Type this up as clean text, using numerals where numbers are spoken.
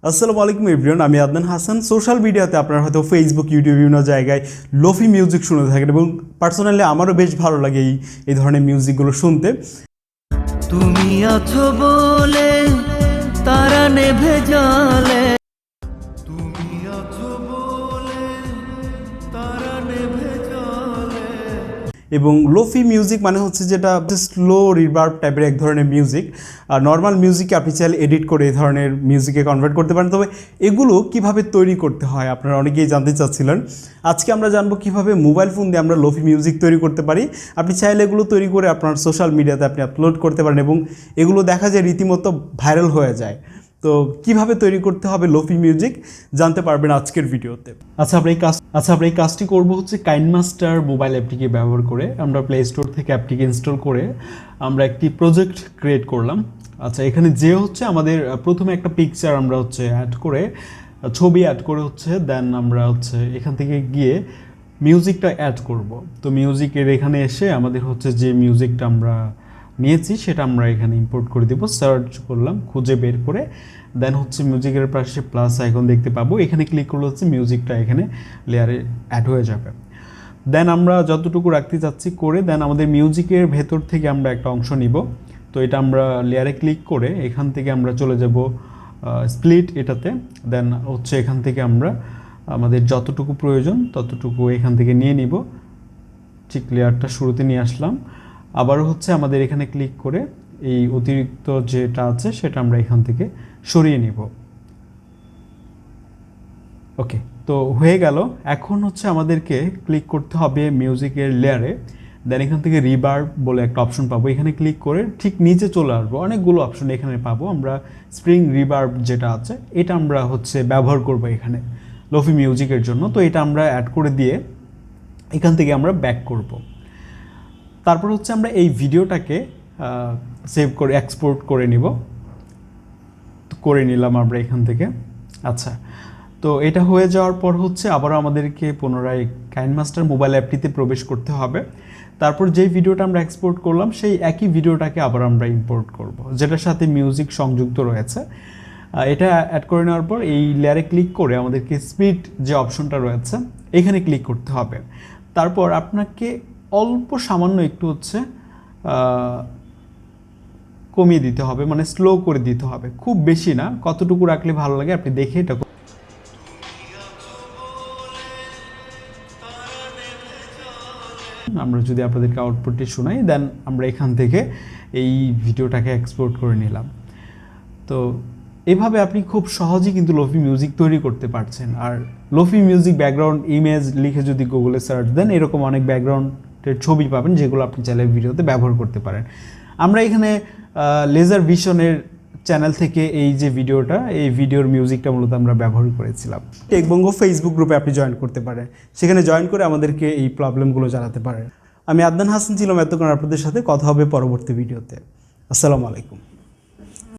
আসসালামু আলাইকুম এভরিওয়ান, আমি আদনান হাসান। সোশ্যাল মিডিয়াতে আপনারা হয়তো ফেসবুক, ইউটিউব বিভিন্ন জায়গায় লোফি মিউজিক শুনে থাকেন এবং পার্সোনালি আমারও বেশ ভালো লাগে এই ধরনের মিউজিকগুলো শুনতে। তুমি আছো বলে তারা নেভে জ্বলে, তুমি আছো বলে তারা নেভে জ্বলে। এবং লোফি মিউজিক মানে হচ্ছে যেটা স্লো রিভার্ব টাইপের এক ধরনের মিউজিক। আর নর্মাল মিউজিকে আপনি চাইলে এডিট করে এই ধরনের মিউজিকে কনভার্ট করতে পারেন। তবে এগুলো কিভাবে তৈরি করতে হয় আপনারা অনেকেই জানতে চাচ্ছিলেন। আজকে আমরা জানবো কিভাবে মোবাইল ফোন দিয়ে আমরা লোফি মিউজিক তৈরি করতে পারি। আপনি চাইলে এগুলো তৈরি করে আপনার সোশ্যাল মিডিয়াতে আপনি আপলোড করতে পারেন এবং এগুলো দেখা যায় রীতিমতো ভাইরাল হয়ে যায়। তো কিভাবে তৈরি করতে হবে লোফি মিউজিক জানতে পারবেন আজকের ভিডিওতে। আচ্ছা, আমরা এই কাজটি করব হচ্ছে কাইনমাস্টার মোবাইল অ্যাপটিকে ব্যবহার করে। আমরা প্লে স্টোর থেকে অ্যাপটিকে ইনস্টল করে আমরা একটি প্রজেক্ট ক্রিয়েট করলাম। আচ্ছা, এখানে যে হচ্ছে আমাদের প্রথমে একটা পিকচার আমরা হচ্ছে অ্যাড করে, ছবি অ্যাড করে হচ্ছে দেন আমরা হচ্ছে এখান থেকে গিয়ে মিউজিকটা অ্যাড করব। তো মিউজিকের এখানে এসে আমাদের হচ্ছে যে মিউজিকটা আমরা নিয়েছি সেটা আমরা এখানে ইম্পোর্ট করে দেবো। সার্চ করলাম, খুঁজে বের করে দেন হচ্ছে মিউজিকের পাশে প্লাস আইকন দেখতে পাবো, এখানে ক্লিক করলে হচ্ছে মিউজিকটা এখানে লেয়ারে অ্যাড হয়ে যাবে। দেন আমরা যতটুকু রাখতে চাচ্ছি করে দেন আমাদের মিউজিকের ভেতর থেকে আমরা একটা অংশ নিব। তো এটা আমরা লেয়ারে ক্লিক করে এখান থেকে আমরা চলে যাব স্প্লিট এটাতে। দেন হচ্ছে এখান থেকে আমরা আমাদের যতটুকু প্রয়োজন ততটুকু এখান থেকে নিয়ে নিব। ঠিক লেয়ারটা শুরুতে নিয়ে আসলাম। আবার হচ্ছে আমাদের এখানে ক্লিক করে এই অতিরিক্ত যেটা আছে সেটা আমরা এখান থেকে সরিয়ে নিব। ওকে, তো হয়ে গেল। এখন হচ্ছে আমাদেরকে ক্লিক করতে হবে মিউজিকের লেয়ারে। দেন এখান থেকে রিভার্ব বলে একটা অপশন পাবো, এখানে ক্লিক করে ঠিক নিচে চলে আসবো। অনেকগুলো অপশন এখানে পাবো। আমরা স্প্রিং রিভার্ব যেটা আছে এটা আমরা হচ্ছে ব্যবহার করব এখানে লোফি মিউজিকের জন্য। তো এটা আমরা অ্যাড করে দিয়ে এখান থেকে আমরা ব্যাক করব। তারপর হচ্ছে আমরা এই ভিডিওটাকে সেভ করে এক্সপোর্ট করে নিলাম আমরা এখান থেকে। আচ্ছা, তো এটা হয়ে যাওয়ার পর হচ্ছে আবারও আমাদেরকে পুনরায় কাইনমাস্টার মোবাইল অ্যাপটিতে প্রবেশ করতে হবে। তারপর যেই ভিডিওটা আমরা এক্সপোর্ট করলাম সেই একই ভিডিওটাকে আবার আমরা ইম্পোর্ট করব, যেটার সাথে মিউজিক সংযুক্ত রয়েছে। এটা অ্যাড করে নেওয়ার পর এই লেয়ারে ক্লিক করে আমাদেরকে স্পিড যে অপশনটা রয়েছে এখানে ক্লিক করতে হবে। তারপর আপনাকে অল্প সামান্য একটু হচ্ছে কমিয়ে দিতে হবে, মানে স্লো করে দিতে হবে, খুব বেশি না। কতটুকু রাখলে ভালো লাগে আপনি দেখে এটা। আমরা যদি আপনাদেরকে আউটপুটটি শোনাই দেন আমরা এখান থেকে এই ভিডিওটাকে এক্সপোর্ট করে নিলাম। তো এভাবে আপনি খুব সহজেই কিন্তু লোফি মিউজিক তৈরি করতে পারছেন। আর লোফি মিউজিক ব্যাকগ্রাউন্ড ইমেজ লিখে যদি গুগলে সার্চ দেন এরকম অনেক ব্যাকগ্রাউন্ডের ছবি পাবেন যেগুলো আপনি চাইলে ভিডিওতে ব্যবহার করতে পারেন। আমরা এখানে লেজার ভিশনের চ্যানেল থেকে এই যে ভিডিওটা, এই ভিডিওর মিউজিকটা মূলত আমরা ব্যবহার করেছিলাম। টেক বঙ্গো ফেসবুক গ্রুপে আপনি জয়েন করতে পারেন, সেখানে জয়েন করে আমাদেরকে এই প্রবলেমগুলো জানাতে পারেন। আমি আদনান হাসান ছিলাম এতক্ষণ আপনাদের সাথে। কথা হবে পরবর্তী ভিডিওতে। আসসালামু আলাইকুম।